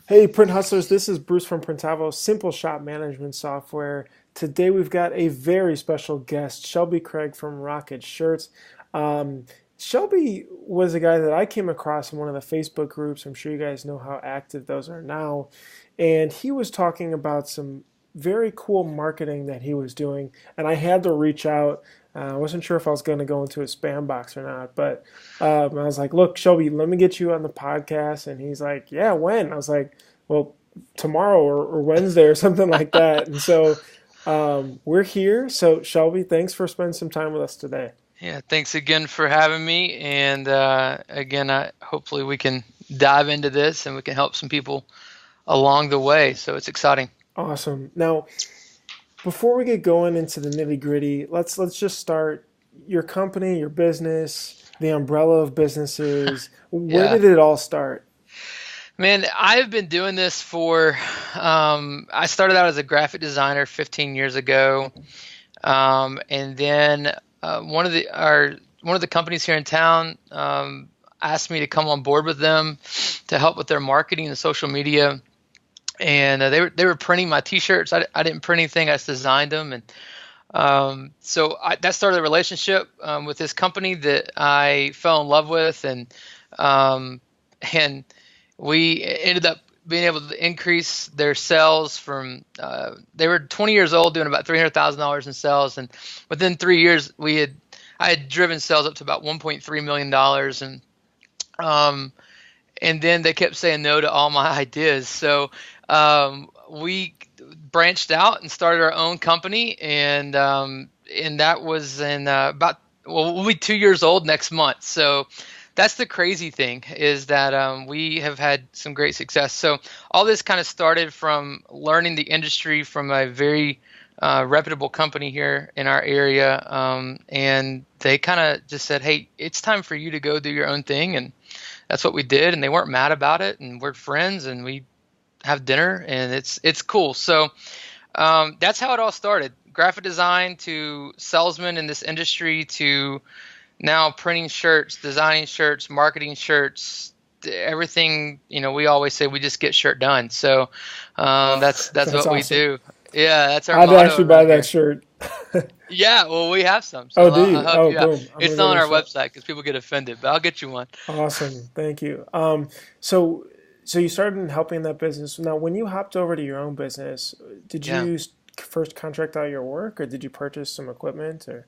Hey, Print Hustlers, this is Bruce from Printavo, Simple Shop Management Software. Today we've got a very special guest, Shelby Craig from Rocket Shirts. Um, Shelby was a guy that I came across in one of the Facebook groups. I'm sure you guys know how active those are now. And he was talking about some very cool marketing that he was doing. And I had to reach out. I wasn't sure if I was going to go into a spam box or not, but I was like, look, Shelby, let me get you on the podcast. And he's like, yeah, when? I was like, well, tomorrow or Wednesday or something like that. And so we're here. So, Shelby, thanks for spending some time with us today. Yeah, thanks again for having me. And again, hopefully we can dive into this and we can help some people along the way. So it's exciting. Awesome. Now, before we get going into the nitty gritty, let's just start your company, your business, the umbrella of businesses. Where Yeah. did it all start? Man, I've been doing this for, I started out as a graphic designer 15 years ago. And then one of the companies here in town asked me to come on board with them to help with their marketing and social media. And they were printing my T-shirts. I didn't print anything. I just designed them, and that started a relationship with this company that I fell in love with, um, and we ended up being able to increase their sales from they were 20 years old, doing about $300,000 in sales, and within 3 years I had driven sales up to about $1.3 million dollars, and then they kept saying no to all my ideas. So we branched out and started our own company, and that was in we'll be 2 years old next month. So that's the crazy thing, is that we have had some great success. So all this kind of started from learning the industry from a very reputable company here in our area, and they kind of just said, "Hey, it's time for you to go do your own thing," and that's what we did, and they weren't mad about it, and we're friends, and we have dinner, and it's cool. So that's how it all started. Graphic design to salesman in this industry to now printing shirts, designing shirts, marketing shirts, everything. We always say we just get shirt done. So that's That's what we awesome. do. Yeah, that's our I'd motto actually buy around that here. shirt. Yeah, well, we have some, so Oh, do I'll you? help Oh, you out. boom. I'm gonna It's go to on the our shop. website because people get offended, but I'll get you one. Awesome. Thank you. So so you started in helping that business. Now, when you hopped over to your own business, did Yeah. you first contract out your work, or did you purchase some equipment, or?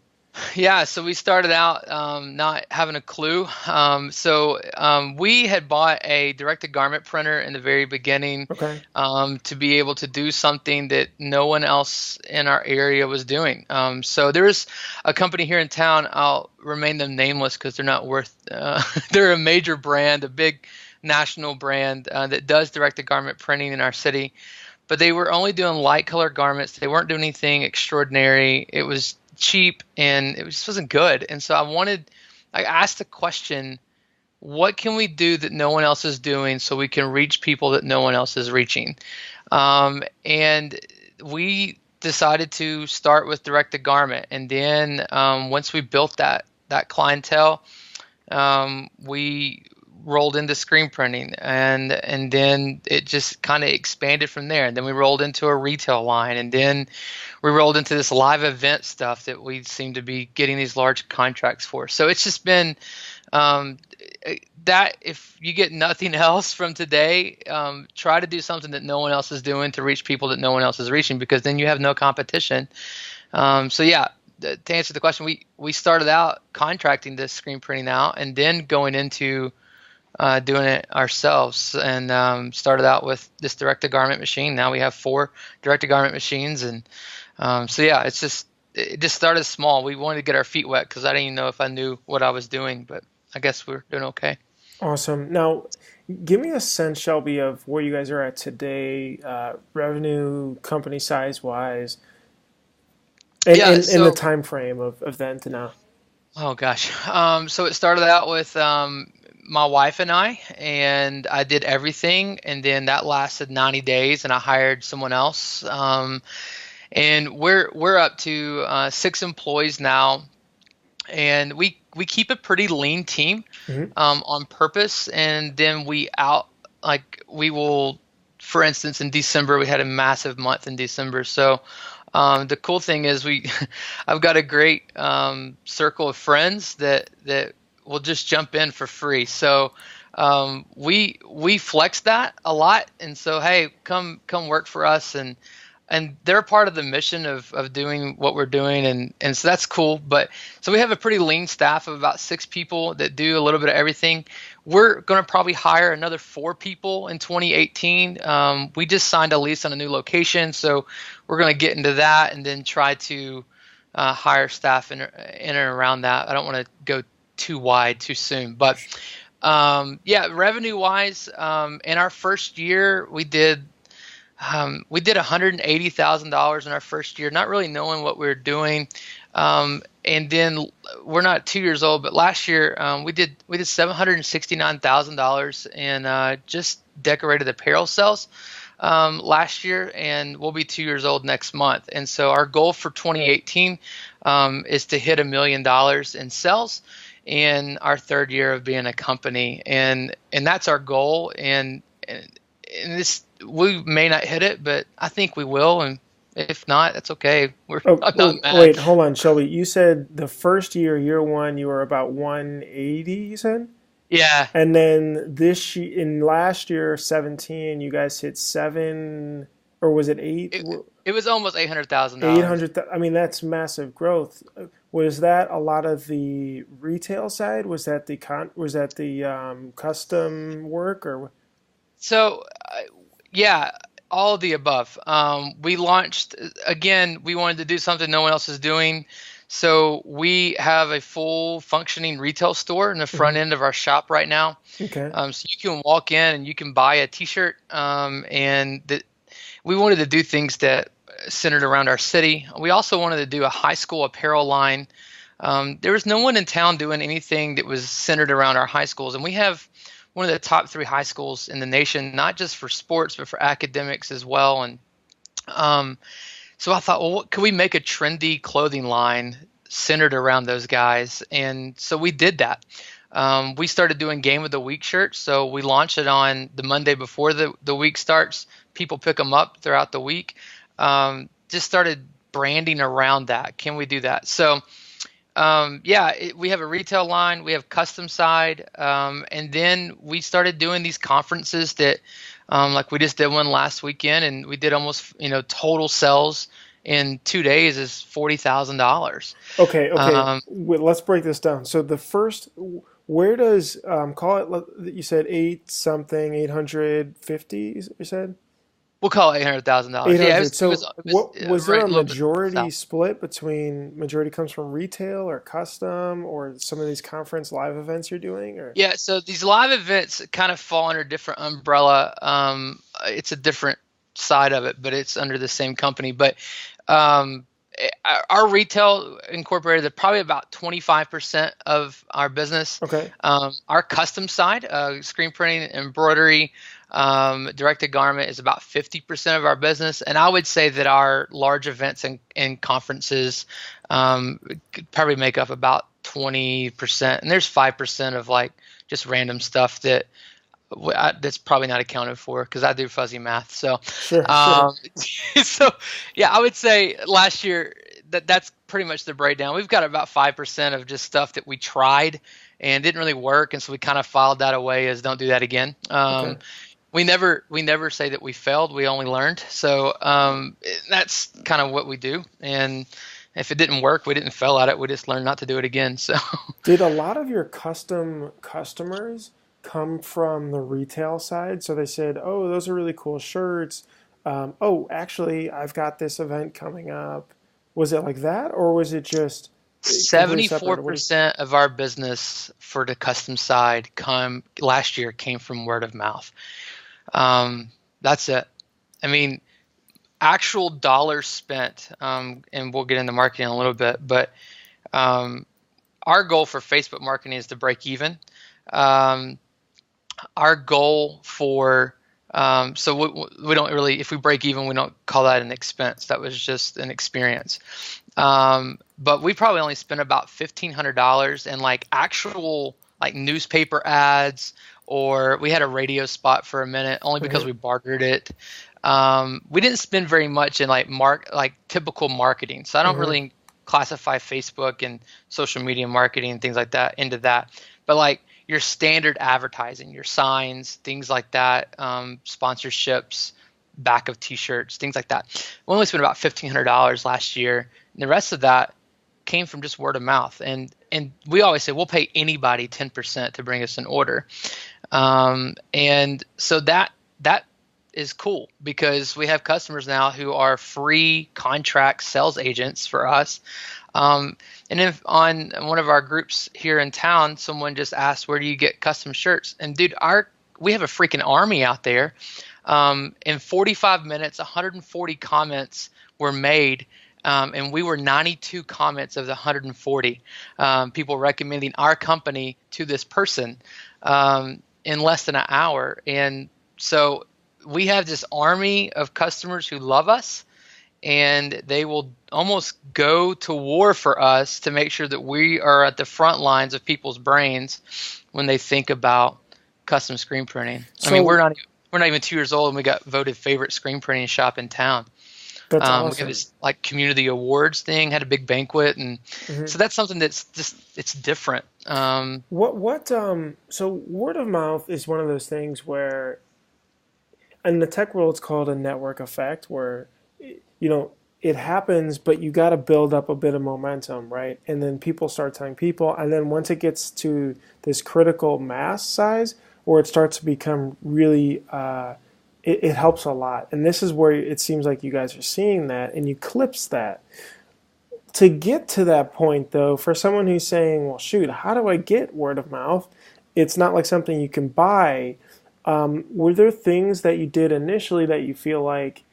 Yeah, so we started out not having a clue. We had bought a direct-to-garment printer in the very beginning, Okay. to be able to do something that no one else in our area was doing. So there's a company here in town. I'll remain them nameless because they're not worth. They're a major brand, a big national brand that does direct-to-garment printing in our city, but they were only doing light color garments. They weren't doing anything extraordinary. It was cheap, and it just wasn't good. And so I asked the question, what can we do that no one else is doing so we can reach people that no one else is reaching? And we decided to start with direct to garment. And then once we built that clientele, we rolled into screen printing, and then it just kind of expanded from there. And then we rolled into a retail line, and then we rolled into this live event stuff that we seem to be getting these large contracts for. So it's just been um, that if you get nothing else from today, try to do something that no one else is doing to reach people that no one else is reaching, because then you have no competition. So yeah, to answer the question, we started out contracting this screen printing out, and then going into doing it ourselves, and started out with this direct to garment machine. Now we have 4 direct to garment machines, and so yeah, it just started small. We wanted to get our feet wet because I didn't even know if I knew what I was doing, but I guess we're doing okay. Awesome. Now, give me a sense, Shelby, of where you guys are at today, revenue, company size wise, and Yeah. in the So, time frame of then to now. oh gosh. So it started out with my wife and I did everything, and then that lasted 90 days, and I hired someone else. And we're up to 6 employees now, and we keep a pretty lean team Hmm. on purpose, and then we will for instance, in December, we had a massive month in December. So the cool thing is I've got a great circle of friends that will just jump in for free. So we flex that a lot, and so hey, come work for us, and they're part of the mission of doing what we're doing, and so that's cool. But so we have a pretty lean staff of about 6 people that do a little bit of everything. We're going to probably hire another 4 people in 2018. We just signed a lease on a new location, so we're going to get into that and then try to hire staff in and around that. I don't want to go too wide too soon, but yeah, revenue wise, in our first year, we did $180,000 in our first year, not really knowing what we were doing. And then we're not 2 years old, but last year we did $769,000 in just decorated apparel sales last year, and we'll be 2 years old next month. And so our goal for 2018 is to hit $1 million in sales in our third year of being a company, and that's our goal. And this, we may not hit it, but I think we will. And if not, that's okay. I'm not mad. Wait, hold on, Shelby. You said the first year, year one, you were about 180. You said, Yeah. and then in last year, 17, you guys hit 7, or was it 8? It was almost $800,000. 800. I mean, that's massive growth. Was that a lot of the retail side? Was that the custom work, or? So, yeah, all of the above. We launched, again, we wanted to do something no one else is doing. So we have a full functioning retail store in the front end of our shop right now. Okay. So you can walk in and you can buy a t-shirt. We wanted to do things that centered around our city. We also wanted to do a high school apparel line. There was no one in town doing anything that was centered around our high schools. And we have one of the top 3 high schools in the nation, not just for sports, but for academics as well. And so I thought, well, could we make a trendy clothing line centered around those guys? And so we did that. We started doing Game of the Week shirts. So we launched it on the Monday before the week starts. People pick them up throughout the week. Just started branding around that. Can we do that? So we have a retail line, we have custom side, and then we started doing these conferences that, like we just did one last weekend, and we did almost, total sales in 2 days is $40,000. Okay. Wait, let's break this down. So the first, where does call it? You said 850. You said. We'll call it $800,000. Yeah, was there a majority split between majority comes from retail or custom or some of these conference live events you're doing? Or? Yeah, so these live events kind of fall under a different umbrella. It's a different side of it, but it's under the same company. But our retail incorporated probably about 25% of our business. Okay. Our custom side, screen printing, embroidery, direct-to-garment is about 50% of our business. And I would say that our large events and conferences could probably make up about 20%. And there's 5% of like just random stuff that's probably not accounted for because I do fuzzy math. So, sure. So yeah, I would say last year that's pretty much the breakdown. We've got about 5% of just stuff that we tried and didn't really work. And so we kind of filed that away as don't do that again. Okay. We never say that we failed. We only learned. So that's kind of what we do. And if it didn't work, we didn't fail at it. We just learned not to do it again. So did a lot of your custom customers come from the retail side? So they said, oh, those are really cool shirts. Actually, I've got this event coming up. Was it like that? Or was it just 74% of our business for the custom side last year came from word of mouth. That's it. I mean, actual dollars spent, and we'll get into marketing in a little bit, but our goal for Facebook marketing is to break even. Our goal for so we don't really, if we break even, we don't call that an expense. That was just an experience. But we probably only spent about $1,500 in like actual like newspaper ads or we had a radio spot for a minute only because Mhm. we bartered it. We didn't spend very much in like typical marketing, so I don't Mhm. really classify Facebook and social media marketing and things like that into that. But like your standard advertising, your signs, things like that, sponsorships, back of T-shirts, things like that. We only spent about $1,500 last year, and the rest of that came from just word of mouth. And we always say we'll pay anybody 10% to bring us an order. And so that is cool because we have customers now who are free contract sales agents for us. And if on one of our groups here in town, someone just asked, "Where do you get custom shirts?" And dude, we have a freaking army out there. In 45 minutes, 140 comments were made. And we were 92 comments of the 140 people recommending our company to this person in less than an hour. And so we have this army of customers who love us, and they will almost go to war for us to make sure that we are at the front lines of people's brains when they think about custom screen printing. I mean, So we're not even 2 years old, and we got voted favorite screen printing shop in town. that's We have awesome. this like community awards thing, had a big banquet, and Mhm. so that's something that's just it's different. So word of mouth is one of those things where in the tech world it's called a network effect where you know it happens, but you got to build up a bit of momentum, right? And then people start telling people, and then once it gets to this critical mass size where it starts to become really it helps a lot. And this is where it seems like you guys are seeing that and you clips that. To get to that point, though, for someone who's saying, well, shoot, how do I get word of mouth? It's not like something you can buy. Were there things that you did initially that you feel like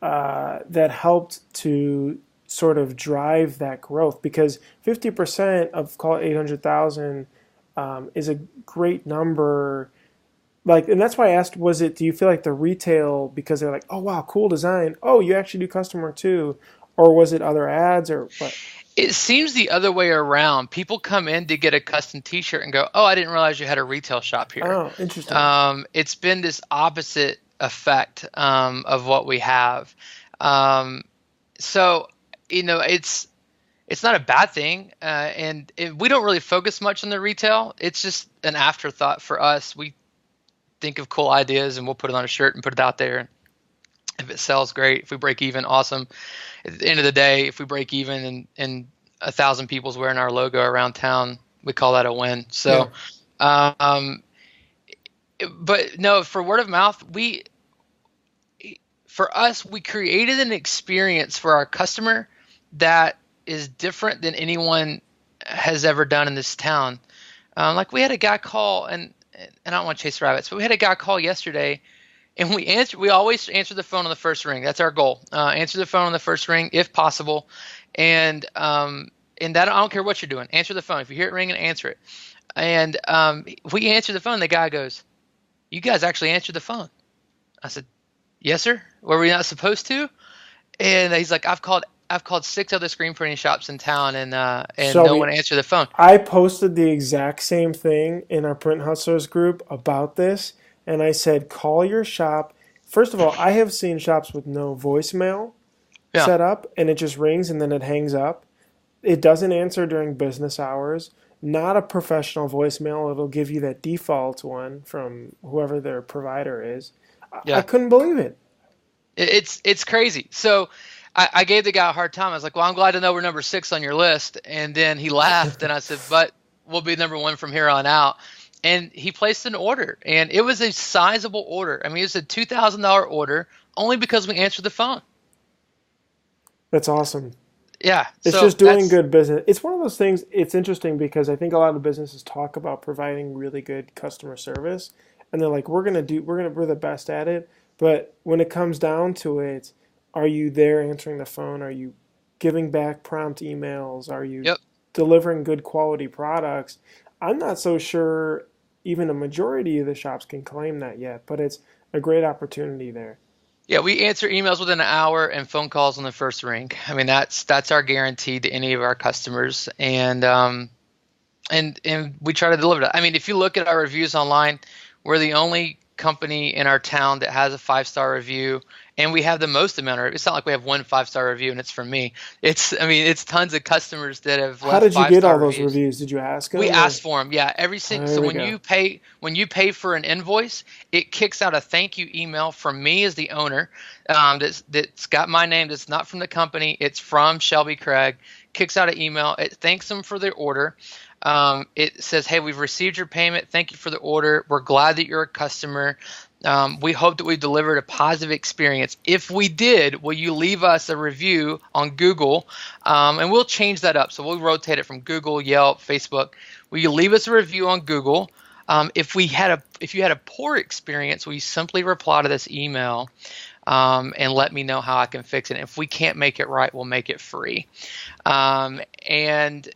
that helped to sort of drive that growth? Because 50% of, call it 800,000, is a great number. Like, and that's why I asked, do you feel like the retail, because they're like, oh, wow, cool design. Oh, you actually do customer too. Or was it other ads or what? It seems the other way around. People come in to get a custom T-shirt and go, "Oh, I didn't realize you had a retail shop here." Oh, interesting. It's been this opposite effect of what we have. Um, so it's not a bad thing, and we don't really focus much on the retail. It's just an afterthought for us. We think of cool ideas and we'll put it on a shirt and put it out there. If it sells, great. If we break even, awesome. At the end of the day, if we break even and 1,000 people's wearing our logo around town, we call that a win. Yeah. So, um, but no, for word of mouth, for us, we created an experience for our customer that is different than anyone has ever done in this town. Like we had a guy call, and I don't want to chase rabbits, but we had a guy call yesterday, and we always answer the phone on the first ring. That's our goal. Answer the phone on the first ring if possible, and that I don't care what you're doing. Answer the phone. If you hear it ringing, answer it. And we answer the phone. The guy goes, "You guys actually answered the phone." I said, "Yes, sir. Were we not supposed to?" And he's like, I've called 6 other screen printing shops in town, and no Shelby, one answered the phone." I posted the exact same thing in our Print Hustlers group about this, and I said, call your shop. First of all, I have seen shops with no voicemail Yeah, set up, and it just rings and then it hangs up. It doesn't answer during business hours. Not a professional voicemail. It'll give you that default one from whoever their provider is. I yeah. couldn't believe it. It's crazy. So I gave the guy a hard time. I was like, "Well, I'm glad to know we're number 6 on your list." And then he laughed, and I said, "But we'll be number 1 from here on out." And he placed an order, and it was a sizable order. I mean, it was a $2,000 order only because we answered the phone. That's awesome. Yeah. It's So just doing good business. It's one of those things. It's interesting because I think a lot of businesses talk about providing really good customer service, and they're like, we're the best at it." But when it comes down to it, are you there answering the phone? Are you giving back prompt emails? Are you yep. delivering good quality products? I'm not so sure even a majority of the shops can claim that yet, but it's a great opportunity there. Yeah, we answer emails within an hour and phone calls on the first ring. I mean, that's our guarantee to any of our customers, and we try to deliver that. I mean, if you look at our reviews online, We're the only company in our town that has a 5-star review, and we have the most amount of. It's not like we have one 5-star review and it's from me. I mean, it's tons of customers that have How left did you get 5-star all those reviews. reviews? Did you ask We them or? asked for them, yeah. There So we go. when you pay for an invoice, it kicks out a thank you email from me as the owner. That's got my name. That's not from the company. It's from Shelby Craig. Kicks out an email. It thanks them for their order. It says, "Hey, we've received your payment. Thank you for the order. We're glad that you're a customer. We hope that we delivered a positive experience. If we did, will you leave us a review on Google?" And we'll change that up. So we'll rotate it from Google, Yelp, Facebook. Will you leave us a review on Google? If you had a poor experience, will you simply reply to this email and let me know how I can fix it? And if we can't make it right, we'll make it free. And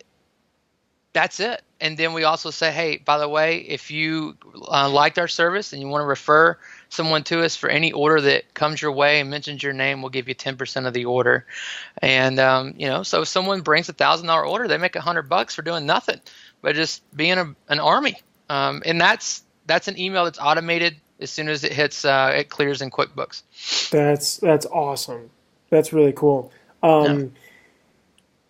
that's it. And then we also say, hey, by the way, if you liked our service and you want to refer someone to us for any order that comes your way and mentions your name, we'll give you 10% of the order. And so if someone brings $1,000 order, they make $100 for doing nothing but just being an army. And that's an email that's automated as soon as it hits, it clears in QuickBooks. That's awesome. That's really cool. Yeah.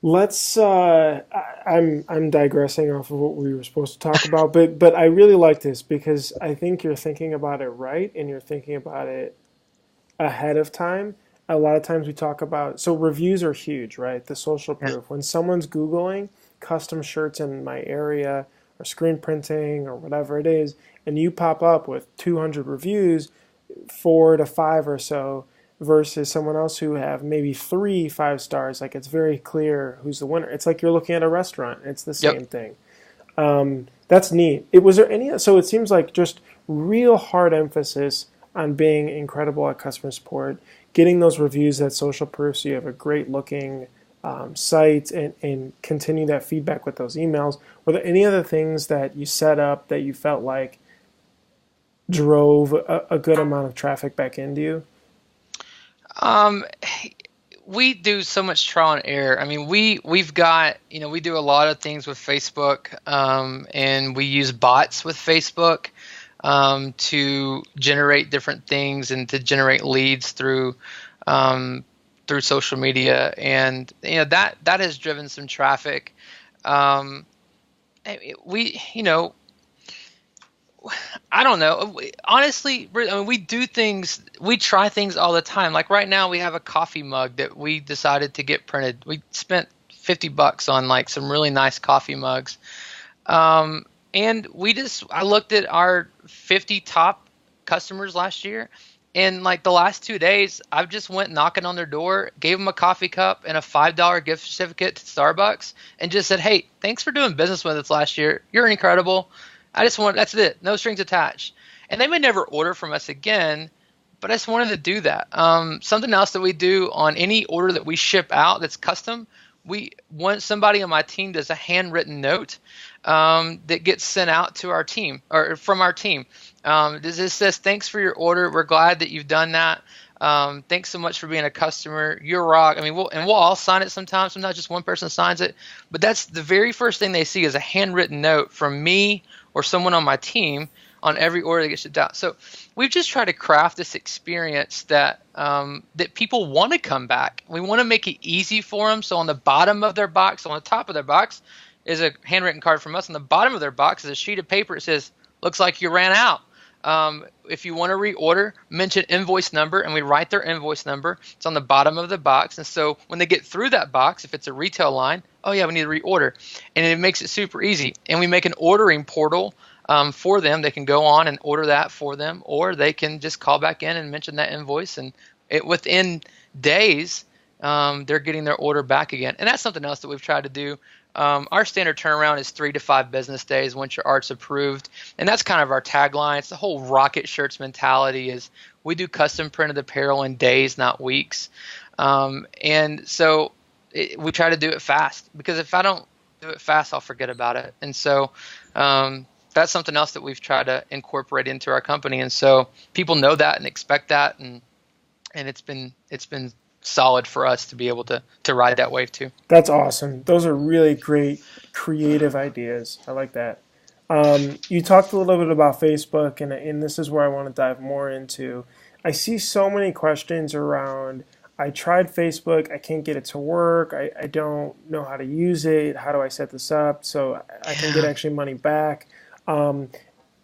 Let's. I'm digressing off of what we were supposed to talk about, but I really like this because I think you're thinking about it right, and you're thinking about it ahead of time. A lot of times we talk about, so reviews are huge, right? The social Yeah. proof. When someone's Googling custom shirts in my area or screen printing or whatever it is, and you pop up with 200 reviews, 4 to 5 or so, versus someone else who have maybe 3 5 stars, like it's very clear who's the winner. It's like you're looking at a restaurant. It's the Yep. same thing. That's neat. Was there any? So it seems like just real hard emphasis on being incredible at customer support, getting those reviews, that social proof, so you have a great looking site, and continue that feedback with those emails. Were there any other things that you set up that you felt like drove a good amount of traffic back into you? Um, we do so much trial and error. I mean, we've got, we do a lot of things with Facebook, and we use bots with Facebook to generate different things and to generate leads through social media, and that has driven some traffic. Um, we, I don't know. Honestly, I mean, we do things, we try things all the time. Like right now, we have a coffee mug that we decided to get printed. We spent $50 on like some really nice coffee mugs. And I looked at our 50 top customers last year. And like the last 2 days, I've just went knocking on their door, gave them a coffee cup and a $5 gift certificate to Starbucks, and just said, "Hey, thanks for doing business with us last year. You're incredible. That's it. No strings attached." And they may never order from us again, but I just wanted to do that. Something else that we do on any order that we ship out that's custom, somebody on my team does a handwritten note that gets sent out to our team or from our team. This says, "Thanks for your order. We're glad that you've done that. Thanks so much for being a customer. You're rock." I mean, we'll all sign it sometimes. Sometimes just one person signs it. But that's the very first thing they see is a handwritten note from me or someone on my team on every order that gets shipped out. So we've just tried to craft this experience that people want to come back. We want to make it easy for them. So on the bottom of their box, on the top of their box, is a handwritten card from us. On the bottom of their box is a sheet of paper. It says, "Looks like you ran out. If you want to reorder, mention invoice number," and we write their invoice number. It's on the bottom of the box. And so when they get through that box, if it's a retail line, "Oh yeah, we need to reorder." And it makes it super easy. And we make an ordering portal for them. They can go on and order that for them, or they can just call back in and mention that invoice. And within days, they're getting their order back again. And that's something else that we've tried to do. Our standard turnaround is 3 to 5 business days once your art's approved. And that's kind of our tagline. It's the whole rocket shirts mentality is we do custom printed apparel in days, not weeks. And so we try to do it fast, because if I don't do it fast, I'll forget about it. And so that's something else that we've tried to incorporate into our company. And so people know that and expect that. And it's been solid for us to be able to ride that wave too. That's awesome. Those are really great creative ideas. I like that. You talked a little bit about Facebook, and this is where I want to dive more into. I see so many questions around. I tried Facebook. I can't get it to work. I don't know how to use it. How do I set this up so I can get Yeah. actually money back? Um,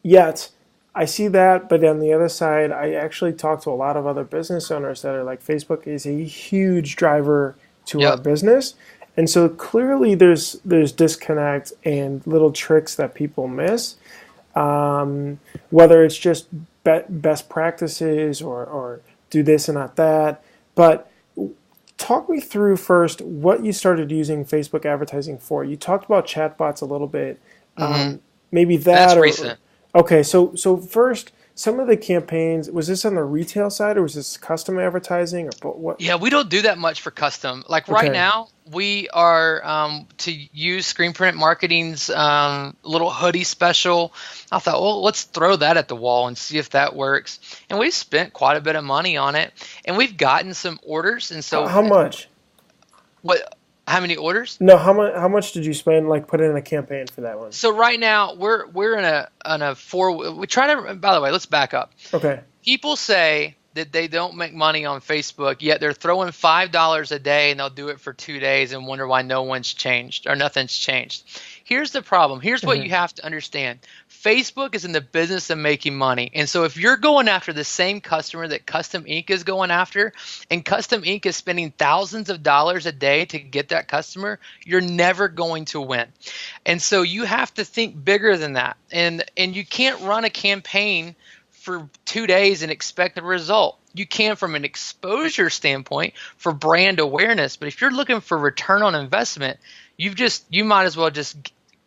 Yet, I see that, but on the other side, I actually talk to a lot of other business owners that are like, Facebook is a huge driver to our Yep. business. And so clearly there's disconnect and little tricks that people miss, whether it's just best practices or do this and not that. But talk me through first what you started using Facebook advertising for. You talked about chatbots a little bit. Hmm. Maybe That's that or recent. okay. So first, some of the campaigns, was this on the retail side or was this custom advertising or what? Yeah, we don't do that much for custom. Like right Okay. now, we are to use Screen Print Marketing's little hoodie special. I thought, well, let's throw that at the wall and see if that works. And we spent quite a bit of money on it, and we've gotten some orders. And so, How much? what? How many orders? No, how much did you spend like put in a campaign for that one? So right now, we're in a four. We try to. By the way, let's back up. Okay. People say that they don't make money on Facebook, yet they're throwing $5 a day and they'll do it for 2 days and wonder why no one's changed or nothing's changed. Here's the problem. Here's what Hmm. you have to understand. Facebook is in the business of making money. And so if you're going after the same customer that Custom Ink is going after, and Custom Ink is spending thousands of dollars a day to get that customer, you're never going to win. And so you have to think bigger than that. And you can't run a campaign for 2 days and expect a result. You can from an exposure standpoint for brand awareness, but if you're looking for return on investment, you might as well just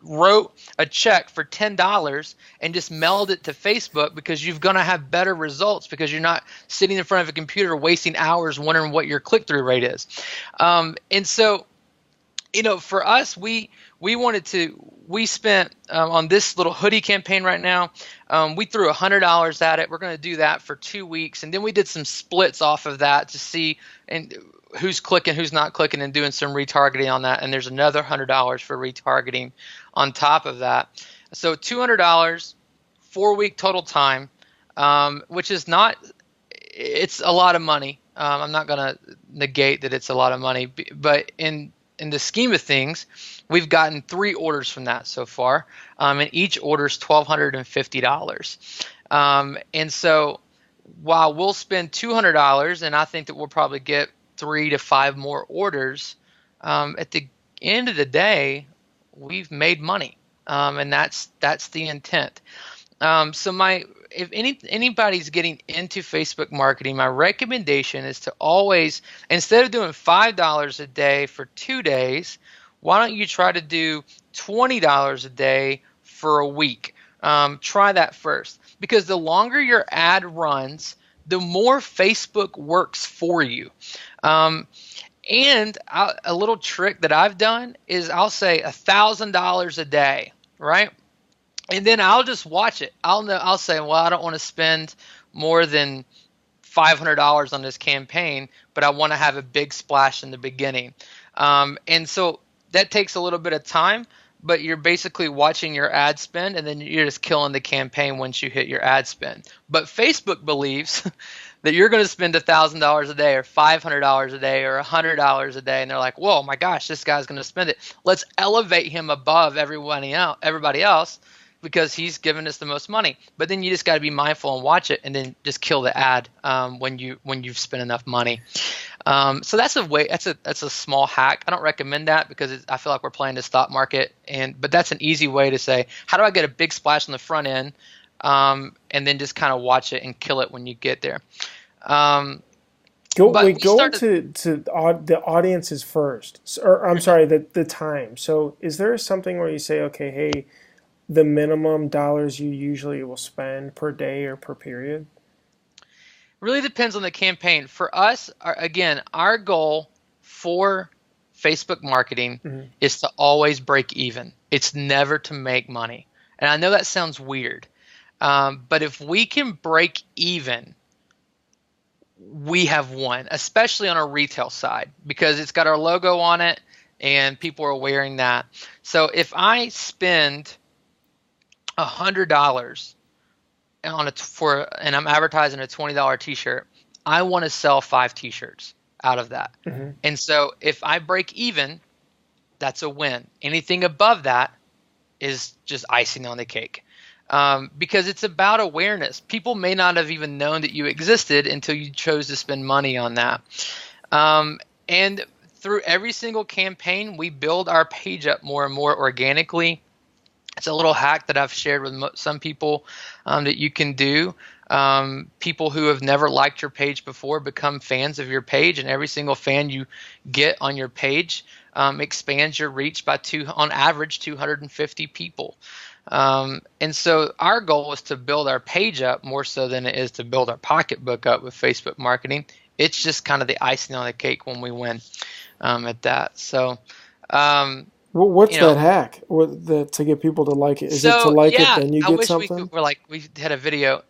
wrote a check for $10 and just mailed it to Facebook because you're going to have better results because you're not sitting in front of a computer wasting hours wondering what your click-through rate is. And so for us, we spent on this little hoodie campaign right now. We threw $100 at it. We're going to do that for 2 weeks, and then we did some splits off of that to see and who's clicking, who's not clicking, and doing some retargeting on that. And there's another $100 for retargeting on top of that. So $200, 4-week total time, which is not. It's a lot of money. I'm not going to negate that it's a lot of money, but in the scheme of things, we've gotten 3 orders from that so far, and each order is $1,250. And so while we'll spend $200, and I think that we'll probably get 3 to 5 more orders, at the end of the day, we've made money, and that's the intent. If anybody's getting into Facebook marketing, my recommendation is to always, instead of doing $5 a day for 2 days, why don't you try to do $20 a day for a week? Try that first, because the longer your ad runs, the more Facebook works for you. A little trick that I've done is I'll say $1,000 a day, right? And then I'll just watch it. I'll say, well, I don't want to spend more than $500 on this campaign, but I want to have a big splash in the beginning. And so that takes a little bit of time, but you're basically watching your ad spend, and then you're just killing the campaign once you hit your ad spend. But Facebook believes that you're going to spend $1,000 a day or $500 a day or $100 a day, and they're like, whoa, my gosh, this guy's going to spend it. Let's elevate him above everybody else because he's giving us the most money. But then you just got to be mindful and watch it, and then just kill the ad when you've spent enough money. So that's a small hack. I don't recommend that because I feel like we're playing the stock market, but that's an easy way to say, how do I get a big splash on the front end, and then just kind of watch it and kill it when you get there. Go But wait. we Go started. into the audiences first, or I'm sorry, the time. So, is there something where you say, okay, hey, the minimum dollars you usually will spend per day or per period? Really depends on the campaign. For us, again, our goal for Facebook marketing Hmm. is to always break even. It's never to make money. And I know that sounds weird, but if we can break even, we have won, especially on our retail side, because it's got our logo on it and people are wearing that. So if I spend $100 and I'm advertising a $20 t-shirt, I want to sell 5 t-shirts out of that. Hmm. And so if I break even, that's a win. Anything above that is just icing on the cake. Because it's about awareness. People may not have even known that you existed until you chose to spend money on that. And through every single campaign, we build our page up more and more organically. It's a little hack that I've shared with some people that you can do. People who have never liked your page before become fans of your page, and every single fan you get on your page expands your reach by on average 250 people. And so our goal is to build our page up more so than it is to build our pocketbook up with Facebook marketing. It's just kind of the icing on the cake when we win at that. So, Well, what's you know, that hack? To get people to like it? Is it to so like it, yeah, then you I get wish something? we had a video.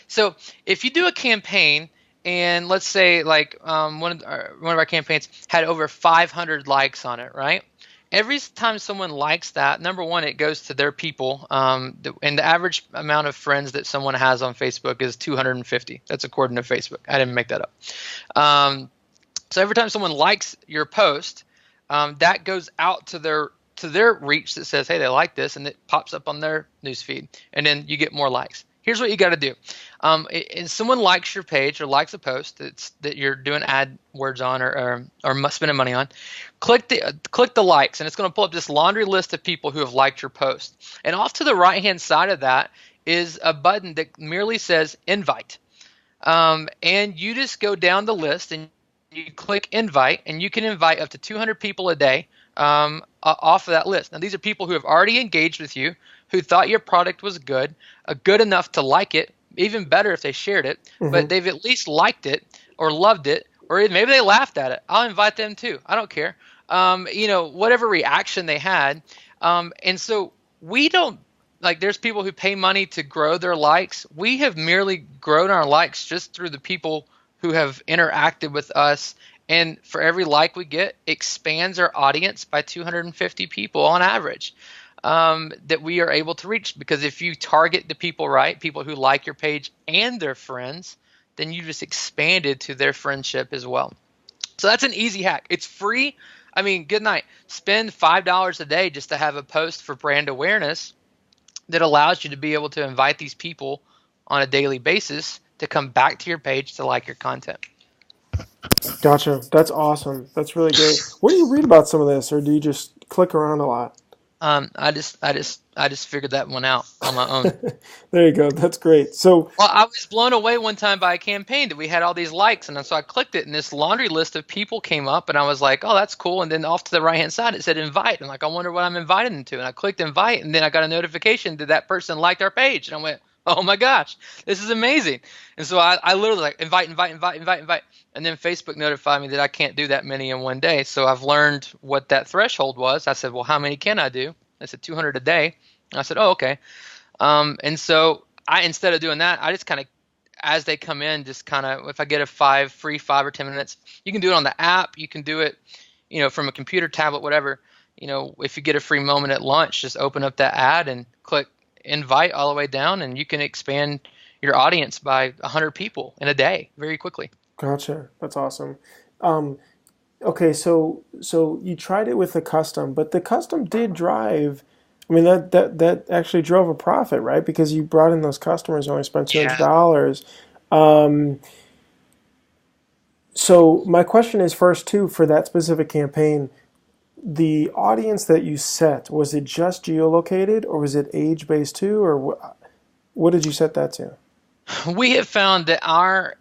So if you do a campaign and let's say like one of our campaigns had over 500 likes on it, right? Every time someone likes that, number one, it goes to their people. And the average amount of friends that someone has on Facebook is 250. That's according to Facebook. I didn't make that up. So every time someone likes your post, that goes out to their reach that says, hey, they like this, and it pops up on their newsfeed, and then you get more likes. Here's what you got to do. And someone likes your page or likes a post that you're doing AdWords on or spending money on. Click the likes, and it's going to pull up this laundry list of people who have liked your post. And off to the right-hand side of that is a button that merely says invite. And you just go down the list and you click invite, and you can invite up to 200 people a day off of that list. Now, these are people who have already engaged with you, who thought your product was good enough to like it, even better if they shared it, but Hmm. they've at least liked it or loved it, or maybe they laughed at it. I'll invite them too. I don't care. Whatever reaction they had. And so we don't, like, there's people who pay money to grow their likes. We have merely grown our likes just through the people who have interacted with us. And for every like we get, expands our audience by 250 people on average that we are able to reach. Because if you target the people right, people who like your page and their friends, then you just expanded to their friendship as well. So that's an easy hack. It's free. I mean, good night. Spend $5 a day just to have a post for brand awareness that allows you to be able to invite these people on a daily basis to come back to your page to like your content. Gotcha. That's awesome. That's really great. Where do you read about some of this, or do you just click around a lot? I just figured that one out on my own. There you go. That's great. So, Well, I was blown away one time by a campaign that we had all these likes, and so I clicked it, and this laundry list of people came up, and I was like, "Oh, that's cool." And then off to the right-hand side, it said "invite." I'm like, "I wonder what I'm inviting them to." And I clicked invite, and then I got a notification that that person liked our page, and I went, "Oh my gosh, this is amazing!" And so I literally like invite, invite, invite, invite, invite, and then Facebook notified me that I can't do that many in one day. So I've learned what that threshold was. I said, "Well, how many can I do?" I said 200 a day. And I said, "Oh, okay." And so instead of doing that, I just kind of, as they come in, just kind of, if I get a free 5 or 10 minutes, you can do it on the app. You can do it, from a computer, tablet, whatever. If you get a free moment at lunch, just open up that ad and click invite all the way down, and you can expand your audience by 100 people in a day very quickly. gotcha. That's awesome. Um, okay, so you tried it with the custom, but the custom did drive. I mean, that actually drove a profit, right? Because you brought in those customers and only spent Yeah. $200. Um, so my question is first too for that specific campaign, the audience that you set, was it just geolocated or was it age based too, or what did you set that to? We have found that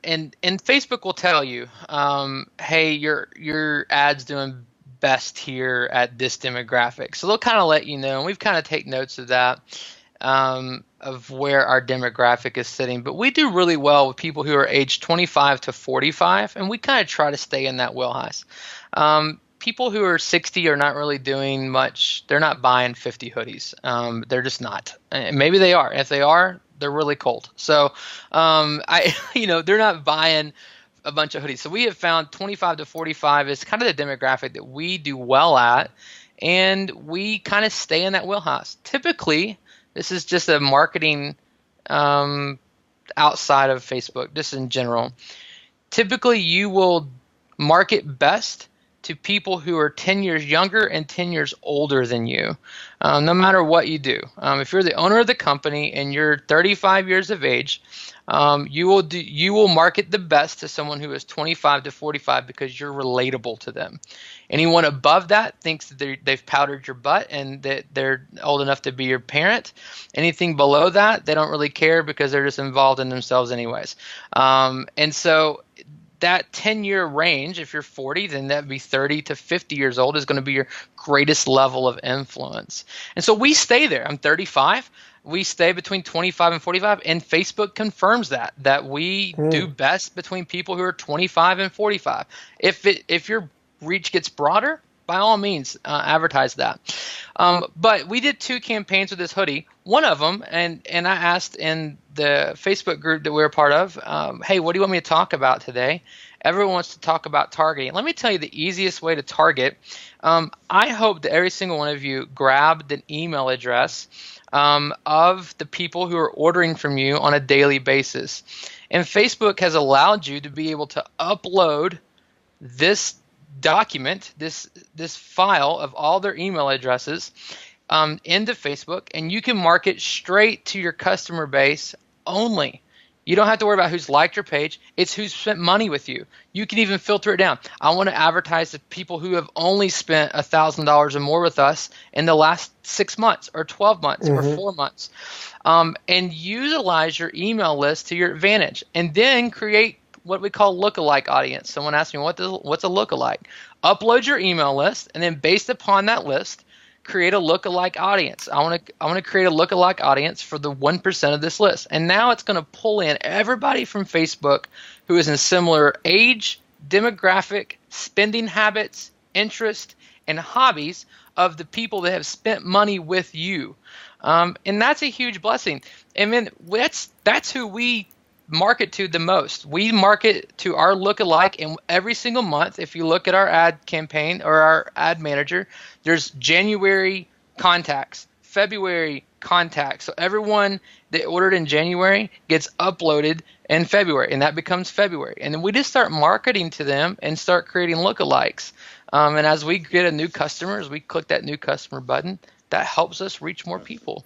and Facebook will tell you, hey, your ad's doing best here at this demographic. So they'll kind of let you know, and we've kind of take notes of that, of where our demographic is sitting. But we do really well with people who are aged 25 to 45, and we kind of try to stay in that wheelhouse. People who are 60 are not really doing much. They're not buying 50 hoodies. They're just not. Maybe they are. If they are, they're really cold. So, they're not buying a bunch of hoodies. So we have found 25 to 45 is kind of the demographic that we do well at, and we kind of stay in that wheelhouse. Typically, This is just a marketing um, outside of Facebook, just in general. Typically, you will market best to people who are 10 years younger and 10 years older than you, no matter what you do. If you're the owner of the company and you're 35 years of age, you will market the best to someone who is 25 to 45 because you're relatable to them. Anyone above that thinks that they've powdered your butt and that they're old enough to be your parent. Anything below that, they don't really care because they're just involved in themselves anyways. And so that 10-year range, if you're 40, then that'd be 30 to 50 years old, is going to be your greatest level of influence. And so we stay there. I'm 35. We stay between 25 and 45, and Facebook confirms that we do best between people who are 25 and 45. If your reach gets broader, by all means, advertise that. But we did 2 campaigns with this hoodie. One of them, and I asked in the Facebook group that we're a part of, hey, what do you want me to talk about today? Everyone wants to talk about targeting. Let me tell you the easiest way to target. I hope that every single one of you grabbed an email address of the people who are ordering from you on a daily basis. And Facebook has allowed you to be able to upload this document, this file of all their email addresses into Facebook, and you can market straight to your customer base only. You don't have to worry about who's liked your page. It's who's spent money with you. You can even filter it down. I want to advertise to people who have only spent $1,000 or more with us in the last 6 months or 12 months or 4 months. And utilize your email list to your advantage, and then create what we call lookalike audience. Someone asked me, what's a lookalike? Upload your email list, and then based upon that list, create a lookalike audience. I want to create a lookalike audience for the 1% of this list. And now it's going to pull in everybody from Facebook who is in similar age, demographic, spending habits, interest, and hobbies of the people that have spent money with you. And that's a huge blessing. And then that's who we market to the most. We market to our lookalike, and every single month, if you look at our ad campaign or our ad manager, there's January contacts, February contacts. So everyone that ordered in January gets uploaded in February, and that becomes February. And then we just start marketing to them and start creating lookalikes. And as we get a new customer, as we click that new customer button, that helps us reach more people.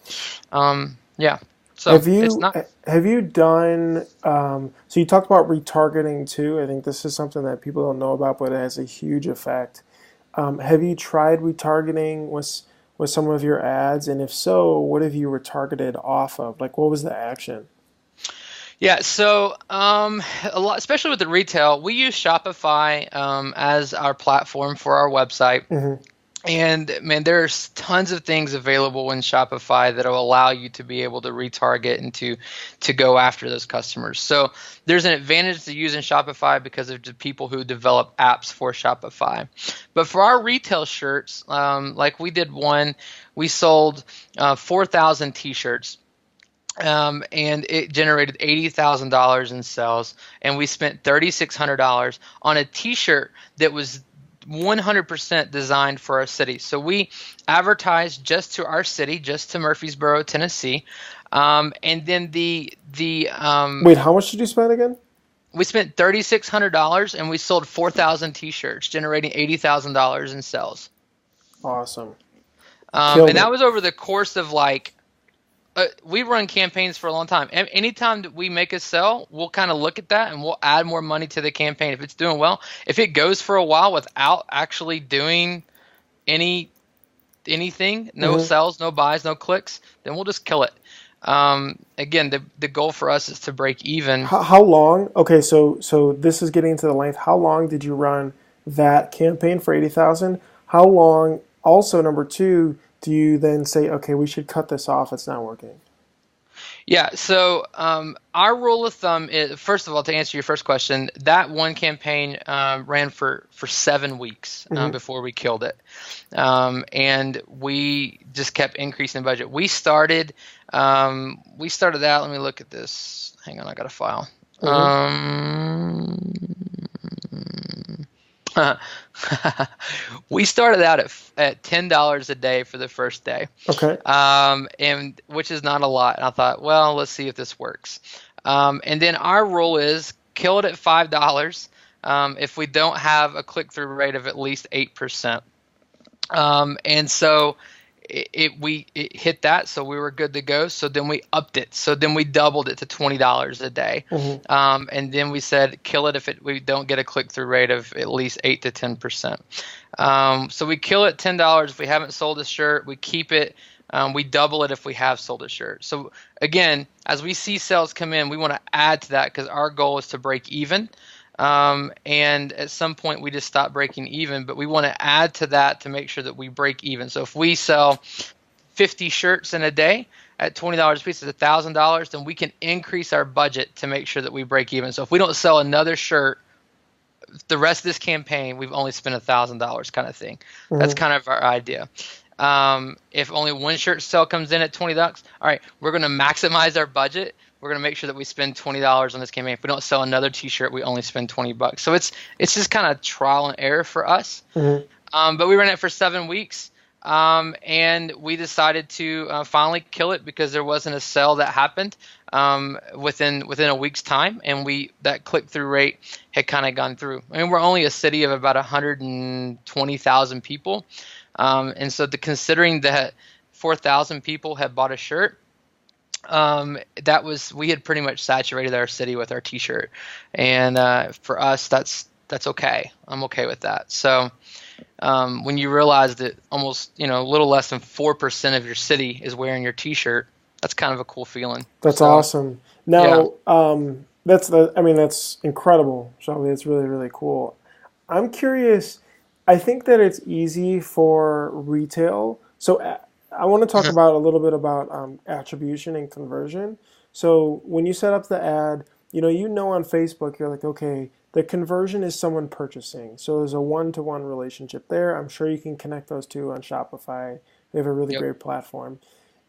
Yeah. So have you done, so you talked about retargeting too. I think this is something that people don't know about, but it has a huge effect. Have you tried retargeting with some of your ads? And if so, what have you retargeted off of? Like, what was the action? Yeah, so a lot, especially with the retail, we use Shopify as our platform for our website. And man, there's tons of things available in Shopify that will allow you to be able to retarget and to go after those customers. So there's an advantage to using Shopify because of the people who develop apps for Shopify. But for our retail shirts, like we did one, we sold 4,000 t-shirts. And it generated $80,000 in sales, and we spent $3,600 on a t-shirt that was 100% designed for our city. So we advertised just to our city, just to Murfreesboro, Tennessee. And then wait, how much did you spend again? We spent $3,600, and we sold 4,000 t-shirts, generating $80,000 in sales. Awesome. And that was over the course of we run campaigns for a long time. Anytime that we make a sell, we'll kind of look at that and we'll add more money to the campaign if it's doing well. If it goes for a while without actually doing anything, no sales, no buys, no clicks, then we'll just kill it. Again, the goal for us is to break even. How long? Okay, so this is getting into the length. How long did you run that campaign for 80,000? How long? Also, number 2. Do you then say, okay, we should cut this off, it's not working? Yeah, so our rule of thumb is, first of all, to answer your first question, that one campaign ran for 7 weeks before we killed it. And we just kept increasing the budget. We started out, let me look at this. Hang on, I got a file. We started out at $10 a day for the first day, Okay. and which is not a lot. And I thought, well, let's see if this works. And then our rule is kill it at $5 if we don't have a click-through rate of at least 8%. And so it hit that, so we were good to go. So then we upped it. So then we doubled it to $20 a day, Hmm. and then we said kill it if we don't get a click through rate of at least 8 to 10%. So we kill it $10 if we haven't sold a shirt. We keep it. We double it if we have sold a shirt. So again, as we see sales come in, we want to add to that because our goal is to break even. And at some point we just stop breaking even, but we want to add to that to make sure that we break even. So if we sell 50 shirts in a day at $20 a piece, it's $1,000, then we can increase our budget to make sure that we break even. So if we don't sell another shirt the rest of this campaign, we've only spent $1,000 kind of thing. That's Hmm. kind of our idea. If only one shirt sale comes in at $20, all right, we're going to maximize our budget. We're going to make sure that we spend $20 on this campaign. If we don't sell another T-shirt, we only spend $20. So it's just kind of trial and error for us. Hmm. But we ran it for 7 weeks, and we decided to finally kill it because there wasn't a sale that happened within a week's time, and that click through rate had kind of gone through. I mean, we're only a city of about 120,000 people, and so considering that 4,000 people had bought a shirt, we had pretty much saturated our city with our T-shirt, and for us, that's okay. I'm okay with that. So when you realize that almost a little less than 4% of your city is wearing your T-shirt, that's kind of a cool feeling. That's So awesome. yeah. Now, I mean, that's incredible, Shelby. It's really, really cool. I'm curious. I think that it's easy for retail. So I want to talk about a little bit about attribution and conversion. So when you set up the ad, on Facebook, you're like, okay, the conversion is someone purchasing. So there's a one-to-one relationship there. I'm sure you can connect those two on Shopify. They have a really Yep. great platform.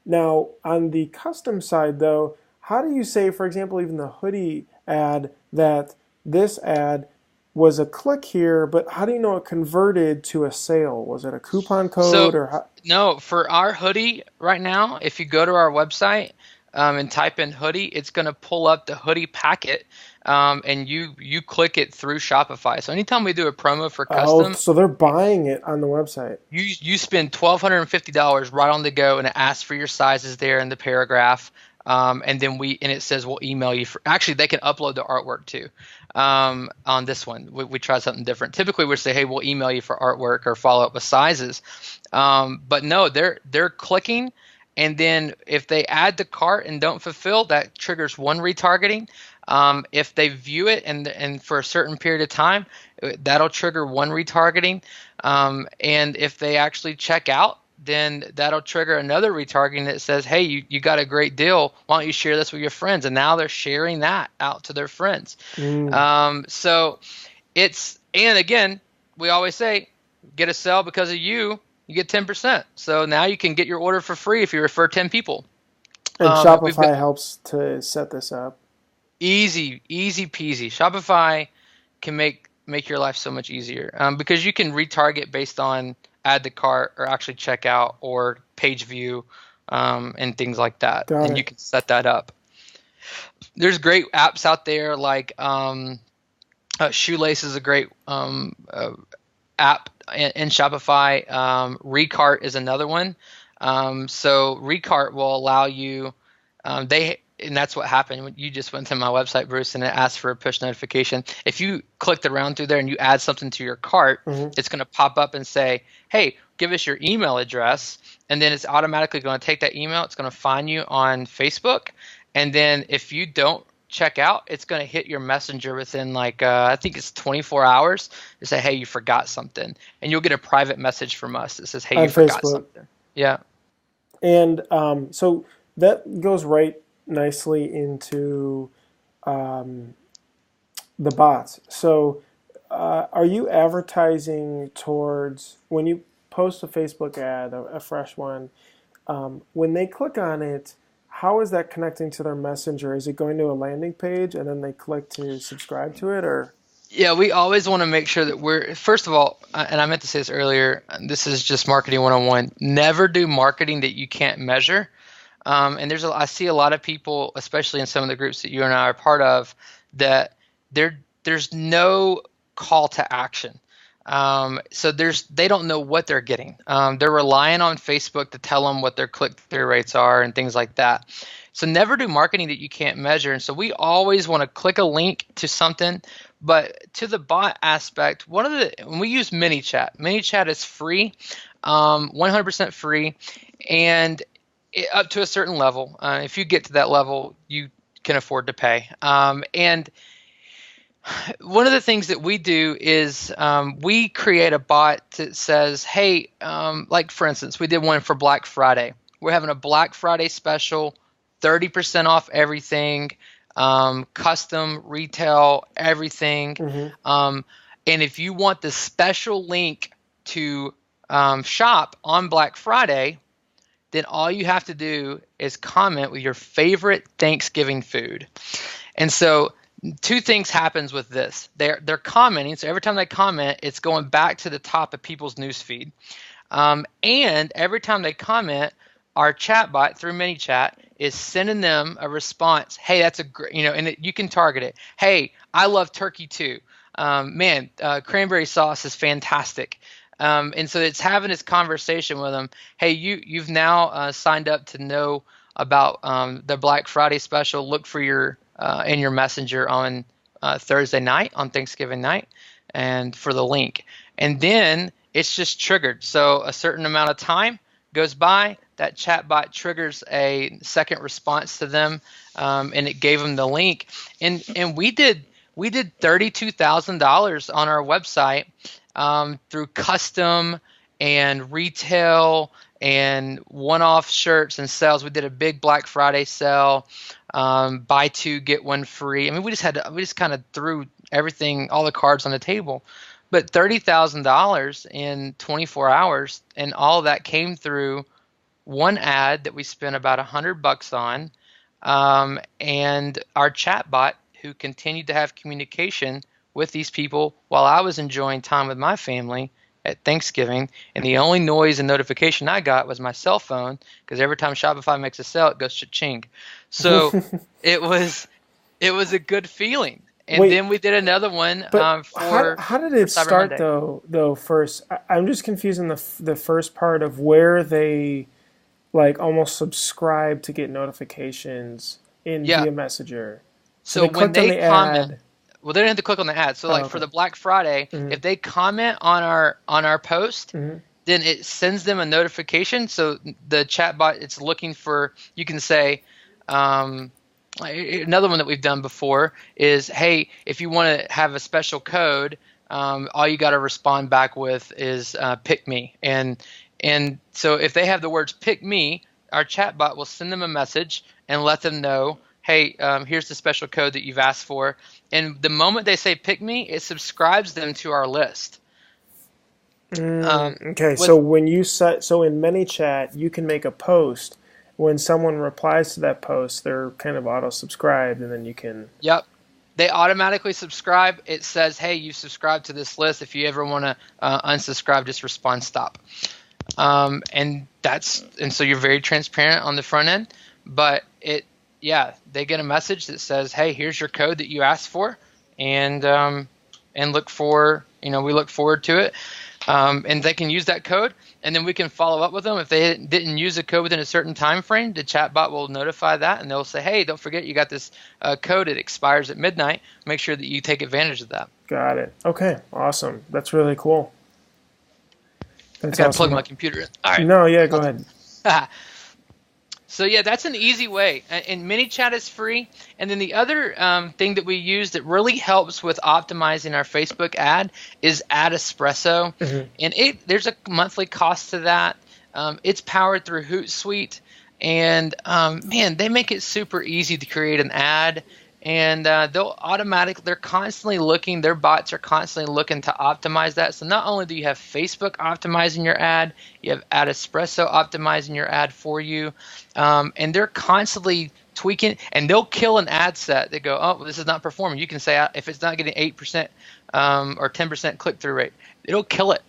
Now, on the custom side, though, how do you say, for example, even the hoodie ad, that this ad was a click here, but how do you know it converted to a sale? Was it a coupon code So or how? no, for our hoodie right now, if you go to our website and type in hoodie, it's going to pull up the hoodie packet, and you click it through Shopify. So anytime we do a promo for Oh, custom, so they're buying it on the website. you spend $1,250 right on the go, and it asks for your sizes there in the paragraph. And then it says we'll email you actually they can upload the artwork too. On this one, we try something different. Typically we say, hey, we'll email you for artwork or follow up with sizes. But no, they're clicking, and then if they add the cart and don't fulfill, that triggers one retargeting. If they view it and for a certain period of time, that'll trigger one retargeting. And if they actually check out, then that'll trigger another retargeting that says, hey, you got a great deal. Why don't you share this with your friends? And now they're sharing that out to their friends. Mm. So and again, we always say, get a sale because of you get 10%. So now you can get your order for free if you refer 10 people. And We've got Shopify helps to set this up. easy peasy. Shopify can make your life so much easier because you can retarget based on add to cart or actually check out or page view and things like that, Got and you it. can set that up. There's great apps out there like Shoelace is a great app in Shopify. Recart is another one. So Recart will allow you. And that's what happened when you just went to my website, Bruce, and it asked for a push notification. If you clicked around through there and you add something to your cart, Hmm. it's going to pop up and say, hey, give us your email address. And then it's automatically going to take that email. It's going to find you on Facebook. And then if you don't check out, it's going to hit your messenger within I think it's 24 hours to say, hey, you forgot something. And you'll get a private message from us that says, hey, On you forgot Facebook. something. Yeah. And so that goes right nicely into um, the bots. So are you advertising towards when you post a Facebook ad, a fresh one, when they click on it, how is that connecting to their messenger? Is it going to a landing page and then they click to subscribe to it or? Yeah, we always want to make sure that we're, first of all, and I meant to say this earlier, this is just marketing 101. Never do marketing that you can't measure. And I see a lot of people, especially in some of the groups that you and I are part of, that there's no call to action. So they don't know what they're getting. They're relying on Facebook to tell them what their click-through rates are and things like that. So never do marketing that you can't measure. And so we always want to click a link to something. But to the bot aspect, when we use ManyChat is free, 100% free, and up to a certain level. If you get to that level, you can afford to pay. And one of the things that we do is we create a bot that says, hey, like for instance, we did one for Black Friday. We're having a Black Friday special, 30% off everything, custom, retail, everything. Mm-hmm. And if you want the special link to shop on Black Friday, then all you have to do is comment with your favorite Thanksgiving food. And so two things happens with this. They're commenting, so every time they comment, it's going back to the top of people's newsfeed. And every time they comment, our chatbot through ManyChat is sending them a response. Hey, that's a great, and you can target it. Hey, I love turkey too. Cranberry sauce is fantastic. And so it's having this conversation with them. Hey, you've now signed up to know about the Black Friday special. Look for your in your messenger on Thursday night, on Thanksgiving night, and for the link. And then it's just triggered. So a certain amount of time goes by, that chatbot triggers a second response to them, and it gave them the link. And we did $32,000 on our website through custom and retail and one-off shirts and sales. We did a big Black Friday sale, buy two get one free. I mean, we just kind of threw everything, all the cards on the table. But $30,000 in 24 hours, and all of that came through one ad that we spent about $100 on, and our chatbot, who continued to have communication with these people while I was enjoying time with my family at Thanksgiving. And the only noise and notification I got was my cell phone, because every time Shopify makes a sale, it goes cha-ching. So it was a good feeling. And Wait, then we did another one but for how did it Cyber start Monday. though first? I'm just confused in the first part of where they like almost subscribe to get notifications in Yeah. via Messenger. So So they when clicked on they the comment, ad. well, they didn't have to click on the ad. So Oh, like for okay. the Black Friday, Mm-hmm. if they comment on our post, Mm-hmm. then it sends them a notification. So the chatbot, it's looking for, you can say, another one that we've done before is, hey, if you want to have a special code, all you got to respond back with is pick me. And so if they have the words pick me, our chatbot will send them a message and let them know, hey, here's the special code that you've asked for. And the moment they say pick me, it subscribes them to our list. Okay, so With when you set, so in ManyChat, you can make a post. When someone replies to that post, they're kind of auto subscribed, and then you can. Yep. They automatically subscribe. It says, hey, you subscribed to this list. If you ever want to unsubscribe, just respond stop. And so you're very transparent on the front end, but they get a message that says, hey, here's your code that you asked for, and we look forward to it. And they can use that code, and then we can follow up with them. If they didn't use the code within a certain time frame, the chatbot will notify that, and they'll say, hey, don't forget you got this code. It expires at midnight. Make sure that you take advantage of that. Got it. Okay, awesome. That's really cool. I That's got to plug awesome. my computer in. All right. No, yeah, go ahead. So yeah, that's an easy way. And ManyChat is free. And then the other thing that we use that really helps with optimizing our Facebook ad is Ad Espresso. Mm-hmm. And there's a monthly cost to that. It's powered through Hootsuite. And man, they make it super easy to create an ad. And they're constantly looking, their bots are constantly looking to optimize that. So not only do you have Facebook optimizing your ad, you have Ad Espresso optimizing your ad for you. And they're constantly tweaking, and they'll kill an ad set. They go, oh, well, this is not performing. You can say, if it's not getting 8% or 10% click-through rate. It'll kill it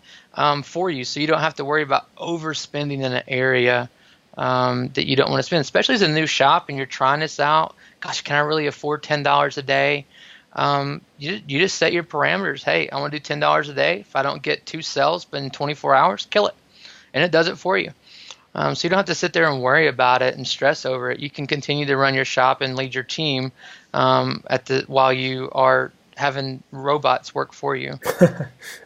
for you, so you don't have to worry about overspending in an area that you don't want to spend, especially as a new shop and you're trying this out. Gosh, can I really afford $10 a day? You just set your parameters. Hey, I want to do $10 a day. If I don't get 2 sales in 24 hours, kill it. And it does it for you. So you don't have to sit there and worry about it and stress over it. You can continue to run your shop and lead your team while you are having robots work for you.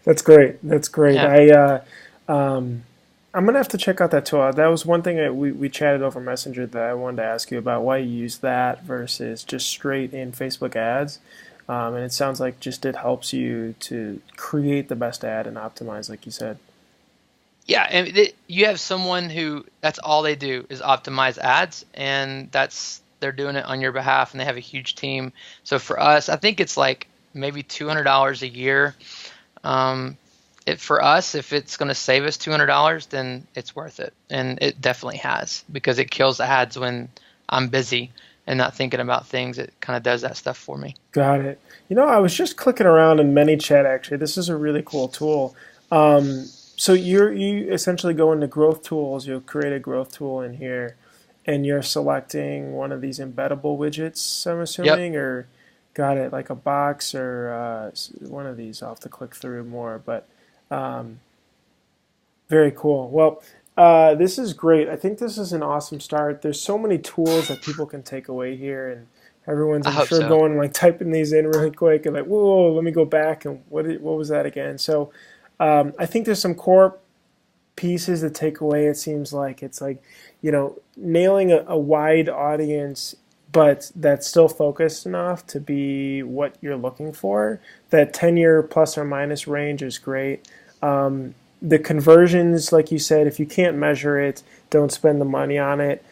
That's great. That's great. Yeah. I'm gonna have to check out that tool. That was one thing that we chatted over Messenger that I wanted to ask you about, why you use that versus just straight in Facebook ads. And it sounds like just it helps you to create the best ad and optimize, like you said. Yeah, and you have someone who that's all they do is optimize ads, and they're doing it on your behalf, and they have a huge team. So for us, I think it's like maybe $200 a year. For us, if it's going to save us $200, then it's worth it, and it definitely has, because it kills ads when I'm busy and not thinking about things. It kind of does that stuff for me. Got it. I was just clicking around in ManyChat actually. This is a really cool tool. So you essentially go into growth tools. You'll create a growth tool in here, and you're selecting one of these embeddable widgets, I'm assuming, Yep. or got it, like a box or one of these. I'll have to click through more, but very cool. Well, this is great. I think this is an awesome start. There's so many tools that people can take away here, and everyone's, I I'm hope sure, so. going like typing these in really quick and like, whoa, let me go back and what was that again? So I think there's some core pieces to take away. It seems like it's like, nailing a wide audience, but that's still focused enough to be what you're looking for. That 10-year plus or minus range is great. The conversions, like you said, if you can't measure it, don't spend the money on it.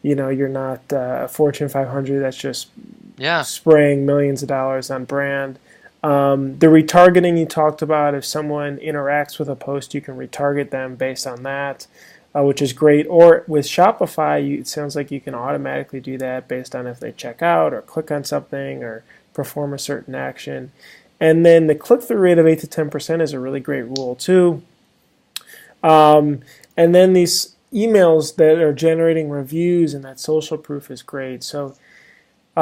You're not a Fortune 500 that's just Yeah. spraying millions of dollars on brand. The retargeting you talked about, if someone interacts with a post, you can retarget them based on that, which is great. Or with Shopify, it sounds like you can automatically do that based on if they check out or click on something or perform a certain action. And then the click-through rate of 8 to 10% is a really great rule too. And then these emails that are generating reviews and that social proof is great. So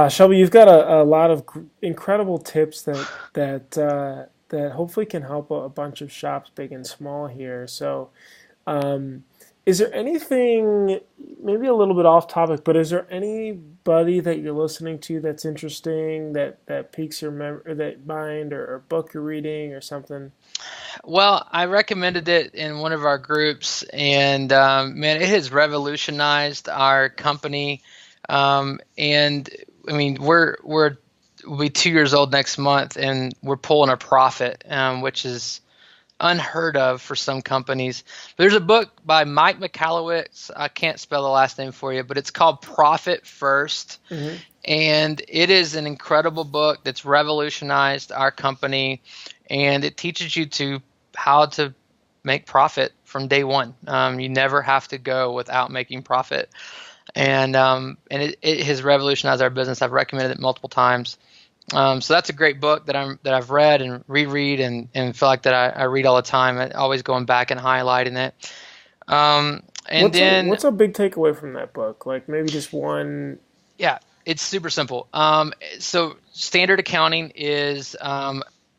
Shelby, you've got a lot of incredible tips that hopefully can help a bunch of shops, big and small here. So, is there anything, maybe a little bit off topic, but is there anybody that you're listening to that's interesting that piques your mind or book you're reading or something? Well, I recommended it in one of our groups, and man, it has revolutionized our company. And I mean, we'll be 2 years old next month, and we're pulling a profit, which is unheard of for some companies. There's a book by Mike Michalowicz. I can't spell the last name for you, but it's called Profit First. Mm-hmm. And it is an incredible book that's revolutionized our company, and it teaches you how to make profit from day one. You never have to go without making profit. And it has revolutionized our business. I've recommended it multiple times. So that's a great book that I've read and reread and feel like that I read all the time. I'm always going back and highlighting it. What's a big takeaway from that book? Like maybe just one. Yeah, it's super simple. So standard accounting is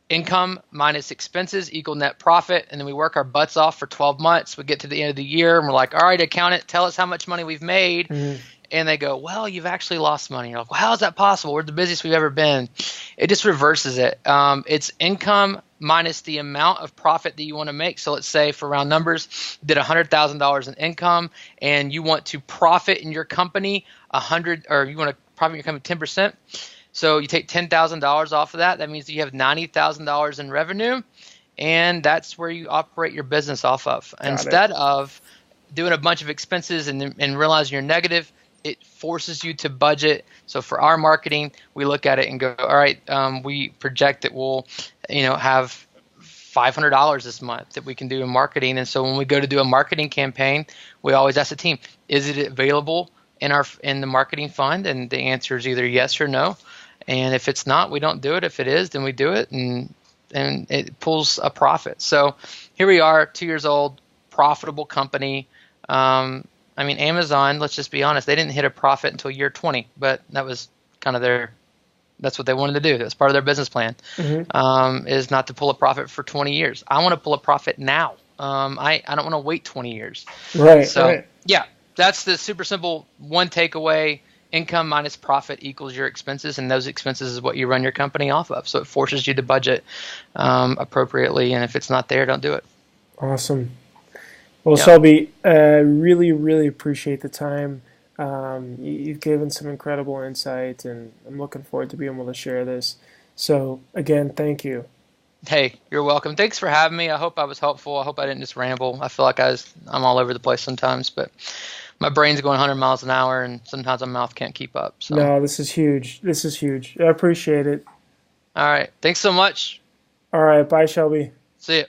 income minus expenses equal net profit, and then we work our butts off for 12 months. We get to the end of the year, and we're like, all right, accountant, tell us how much money we've made. Mm-hmm. And they go, well, you've actually lost money. You're like, well, how is that possible? We're the busiest we've ever been. It just reverses it. It's income minus the amount of profit that you want to make. So let's say for round numbers, you did $100,000 in income, and you want to profit in your company you want to profit in your company 10%. So you take $10,000 off of that. That means that you have $90,000 in revenue, and that's where you operate your business off of. Instead of doing a bunch of expenses and realizing you're negative, it forces you to budget. So for our marketing, we look at it and go, all right, we project that we'll, have $500 this month that we can do in marketing. And so when we go to do a marketing campaign, we always ask the team, is it available in the marketing fund? And the answer is either yes or no. And if it's not, we don't do it. If it is, then we do it, and it pulls a profit. So here we are, 2 years old, profitable company. I mean, Amazon, let's just be honest, they didn't hit a profit until year 20, but that was kind of that's what they wanted to do. That's part of their business plan, is not to pull a profit for 20 years. I want to pull a profit now. I don't want to wait 20 years. Right. So right. yeah, that's the super simple one takeaway. Income minus profit equals your expenses, and those expenses is what you run your company off of. So it forces you to budget appropriately, and if it's not there, don't do it. Awesome. Well, Yeah. Shelby, really, really appreciate the time. You've given some incredible insight, and I'm looking forward to being able to share this. So, again, thank you. Hey, you're welcome. Thanks for having me. I hope I was helpful. I hope I didn't just ramble. I feel like I'm all over the place sometimes, but my brain's going 100 miles an hour, and sometimes my mouth can't keep up. So, No, this is huge. This is huge. I appreciate it. all right. Thanks so much. All right. Bye, Shelby. See you.